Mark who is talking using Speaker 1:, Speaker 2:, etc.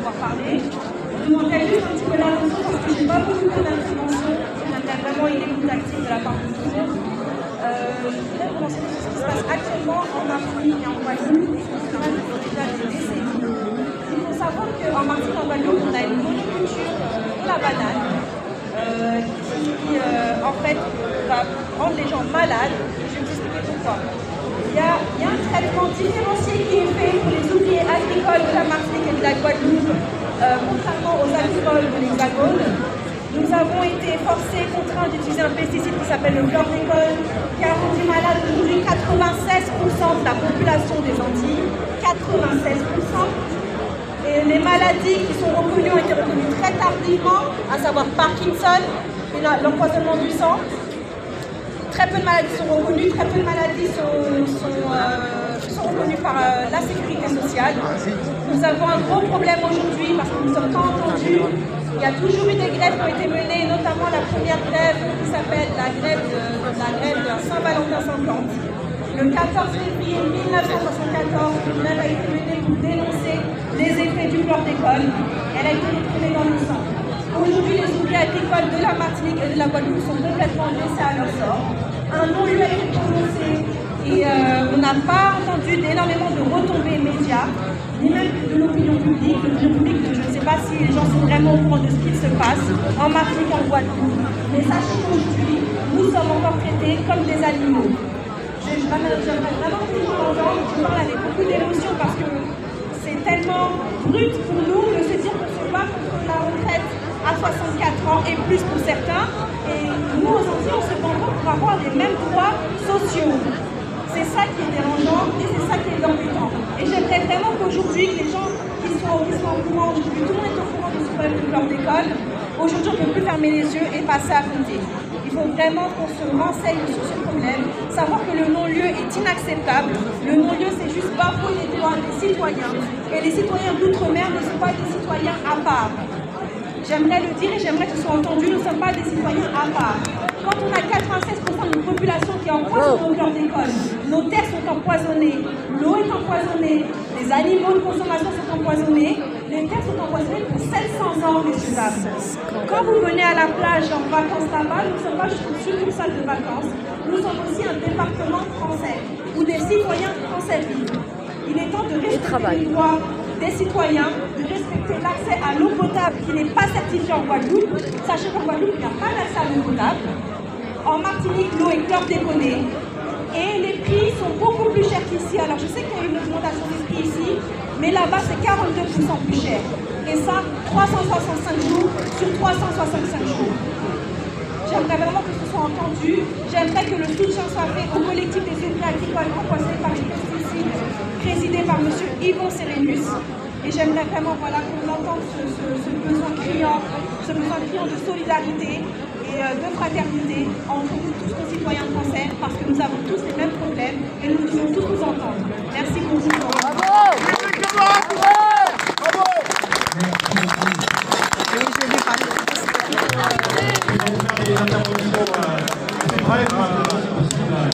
Speaker 1: avoir parlé. Je vous demanderai juste un petit peu d'attention parce que je n'ai pas beaucoup d'intervention. J'aimerais vraiment une écoute active de la part de tout le monde. Je voudrais vous mentionner ce qui se passe actuellement en Martinique et en Guadeloupe, et ce qui se passe déjà des décennies. Il faut savoir qu'en Martinique et en Guadeloupe, on a une monoculture de la banane qui en fait va rendre les gens malades. Je vais vous expliquer pourquoi. Il y a un traitement différencié qui est fait pour les ouvriers agricoles de la Martinique et de la Guadeloupe, contrairement aux agricoles de l'Hexagone. Nous avons été forcés, contraints d'utiliser un pesticide qui s'appelle le chlordécone, qui a rendu malade aujourd'hui 96% de la population des Antilles. 96%. Et les maladies qui sont reconnues ont été reconnues très tardivement, à savoir Parkinson, l'empoisonnement du sang. Très peu de maladies sont reconnues, très peu de maladies sont reconnues par la sécurité sociale. Nous avons un gros problème aujourd'hui parce que nous ne sommes pas entendus. Il y a toujours eu des grèves qui ont été menées, notamment la première grève qui s'appelle la grève de Saint-Valentin 50. Le 14 février 1974, une grève a été menée pour dénoncer les effets du chlordécone. Elle a été réprimée dans le sang. Aujourd'hui, les ouvriers agricoles de la Martinique et de la Guadeloupe sont complètement laissés à leur sort. Un non-lieu a été prononcé et on n'a pas entendu énormément de retombées médias, ni même de l'opinion publique. L'opinion publique, je ne sais pas si les gens sont vraiment au courant de ce qu'il se passe en Martinique et en Guadeloupe. Mais sachez qu'aujourd'hui, nous sommes encore traités comme des animaux. J'aimerais vraiment que vous m'entendez, je parle avec beaucoup d'émotion parce que c'est tellement brut pour nous de se dire qu'on se bat contre la retraite à 64 ans et plus pour certains. Et nous, aux Antilles, on se bat pour avoir les mêmes droits sociaux. C'est ça qui est dérangeant et c'est ça qui est embêtant. Et j'aimerais vraiment qu'aujourd'hui, les gens qui sont au courant, aujourd'hui, tout le monde est au courant de ce problème de chlordécone. Aujourd'hui, on ne peut plus fermer les yeux et passer à côté. Il faut vraiment qu'on se renseigne sur ce problème, savoir que le non-lieu est inacceptable. Le non-lieu, c'est juste bafouer les droits des citoyens. Et les citoyens d'outre-mer ne sont pas des citoyens à part. J'aimerais le dire et j'aimerais que ce soit entendu, nous ne sommes pas des citoyens à part. Quand on a 96% d'une population qui est empoisonnée au chlordécone, nos terres sont empoisonnées, l'eau est empoisonnée, les animaux de consommation sont empoisonnés, les terres sont empoisonnées pour 700 ans, messieurs dames. Quand vous venez à la plage en vacances là-bas, nous ne sommes pas juste une succursale de vacances, nous sommes aussi un département français, où des citoyens français vivent. Il est temps de respecter les droits des citoyens, de respecter l'accès à l'eau potable qui n'est pas certifiée en Guadeloupe. Sachez qu'en Guadeloupe, il n'y a pas d'accès à l'eau potable. En Martinique, l'eau est chlordéconée et les prix sont beaucoup plus chers qu'ici. Alors je sais qu'il y a eu une augmentation des prix ici, mais là-bas c'est 42% plus cher. Et ça, 365 jours sur 365 jours. J'aimerais vraiment que ce soit entendu. J'aimerais que le soutien soit fait au collectif des ouvriers agricoles empoisonnés par les pesticides, présidé par M. Yvon Sérénus. Et j'aimerais vraiment qu'on entende ce besoin criant de solidarité et de fraternité entre nous tous nos citoyens français, parce que nous avons tous les mêmes problèmes et nous devons tous nous entendre. Merci pour vous. Bravo!
Speaker 2: Bravo!